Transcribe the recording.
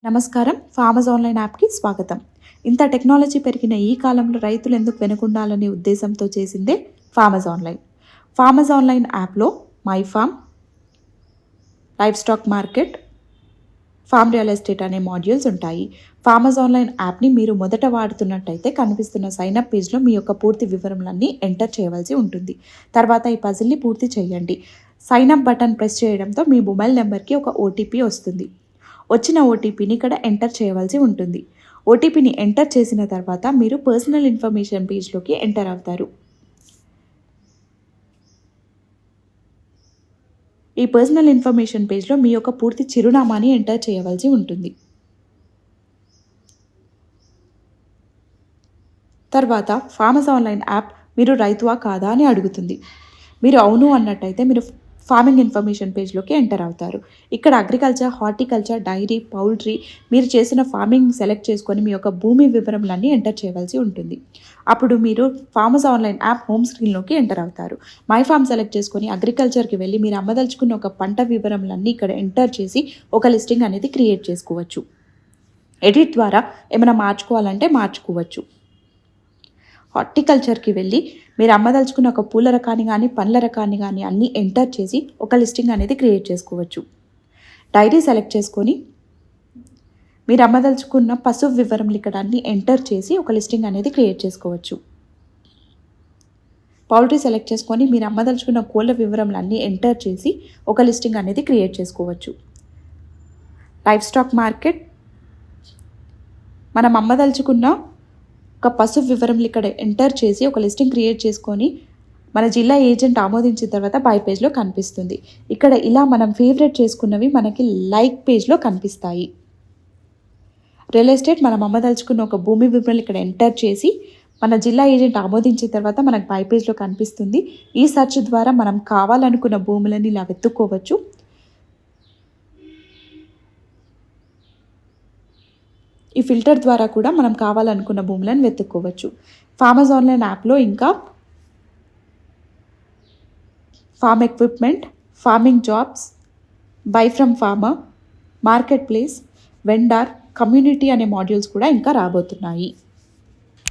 నమస్కారం. Farmers online యాప్కి స్వాగతం. ఇంత టెక్నాలజీ పెరిగిన ఈ కాలంలో రైతులు ఎందుకు వెనుకుండాలనే ఉద్దేశంతో చేసిందే ఫార్మర్స్ ఆన్లైన్. ఫార్మర్స్ ఆన్లైన్ యాప్లో my farm, live stock market, farm real estate అనే మాడ్యూల్స్ ఉంటాయి. ఫార్మర్స్ ఆన్లైన్ యాప్ని మీరు మొదట వాడుతున్నట్టయితే కనిపిస్తున్న సైన్అప్ పేజ్లో మీ యొక్క పూర్తి వివరములన్నీ ఎంటర్ చేయవలసి ఉంటుంది. తర్వాత ఈ పజిల్ని పూర్తి చేయండి. సైన్అప్ బటన్ ప్రెస్ చేయడంతో మీ మొబైల్ నెంబర్కి ఒక ఓటీపీ వస్తుంది. వచ్చిన ఓటీపీని ఇక్కడ ఎంటర్ చేయవలసి ఉంటుంది. ఓటీపీని ఎంటర్ చేసిన తర్వాత మీరు పర్సనల్ ఇన్ఫర్మేషన్ పేజ్లోకి ఎంటర్ అవుతారు. ఈ పర్సనల్ ఇన్ఫర్మేషన్ పేజ్లో మీ యొక్క పూర్తి చిరునామాని ఎంటర్ చేయవలసి ఉంటుంది. తర్వాత ఫార్మర్స్ ఆన్లైన్ యాప్ మీరు రైతువా కాదా అని అడుగుతుంది. మీరు అవును అన్నట్టయితే మీరు ఫార్మింగ్ ఇన్ఫర్మేషన్ పేజ్లోకి ఎంటర్ అవుతారు. ఇక్కడ అగ్రికల్చర్, హార్టికల్చర్, డైరీ, పౌల్ట్రీ మీరు చేసిన ఫార్మింగ్ సెలెక్ట్ చేసుకొని మీ యొక్క భూమి వివరములన్నీ ఎంటర్ చేయవలసి ఉంటుంది. అప్పుడు మీరు ఫార్మర్స్ ఆన్లైన్ యాప్ హోమ్ స్క్రీన్లోకి ఎంటర్ అవుతారు. మై ఫార్మ్ సెలెక్ట్ చేసుకొని అగ్రికల్చర్కి వెళ్ళి మీరు అమ్మదలుచుకున్న ఒక పంట వివరములన్నీ ఇక్కడ ఎంటర్ చేసి ఒక లిస్టింగ్ అనేది క్రియేట్ చేసుకోవచ్చు. ఎడిట్ ద్వారా ఏమైనా మార్చుకోవాలంటే మార్చుకోవచ్చు. హార్టికల్చర్కి వెళ్ళి మీరు అమ్మదలుచుకున్న ఒక పూల రకాన్ని కానీ పండ్ల రకాన్ని కానీ అన్నీ ఎంటర్ చేసి ఒక లిస్టింగ్ అనేది క్రియేట్ చేసుకోవచ్చు. డైరీ సెలెక్ట్ చేసుకొని మీరు అమ్మదలుచుకున్న పశువు వివరములు ఇక్కడ అన్నీ ఎంటర్ చేసి ఒక లిస్టింగ్ అనేది క్రియేట్ చేసుకోవచ్చు. పౌల్ట్రీ సెలెక్ట్ చేసుకొని మీరు అమ్మదలుచుకున్న కోళ్ళ వివరములు అన్నీ ఎంటర్ చేసి ఒక లిస్టింగ్ అనేది క్రియేట్ చేసుకోవచ్చు. లైవ్ స్టాక్ మార్కెట్ మనం అమ్మదలుచుకున్న ఒక పశువు వివరములు ఇక్కడ ఎంటర్ చేసి ఒక లిస్టింగ్ క్రియేట్ చేసుకొని మన జిల్లా ఏజెంట్ ఆమోదించిన తర్వాత బై పేజ్లో కనిపిస్తుంది. ఇక్కడ ఇలా మనం ఫేవరెట్ చేసుకున్నవి మనకి లైక్ పేజ్లో కనిపిస్తాయి. రియల్ ఎస్టేట్ మనం అమ్మదలుచుకున్న ఒక భూమి వివరాలు ఇక్కడ ఎంటర్ చేసి మన జిల్లా ఏజెంట్ ఆమోదించిన తర్వాత మనకు బై పేజ్లో కనిపిస్తుంది. ఈ సెర్చ్ ద్వారా మనం కావాలనుకున్న భూములని ఇలా వెతుక్కోవచ్చు. ఈ ఫిల్టర్ ద్వారా కూడా మనం కావాలనుకున్న భూములను వెతుక్కోవచ్చు. ఫార్మర్స్ ఆన్లైన్ యాప్లో ఇంకా farm equipment, farming jobs, buy from farmer, market place, vendor, community అనే మాడ్యూల్స్ కూడా ఇంకా రాబోతున్నాయి.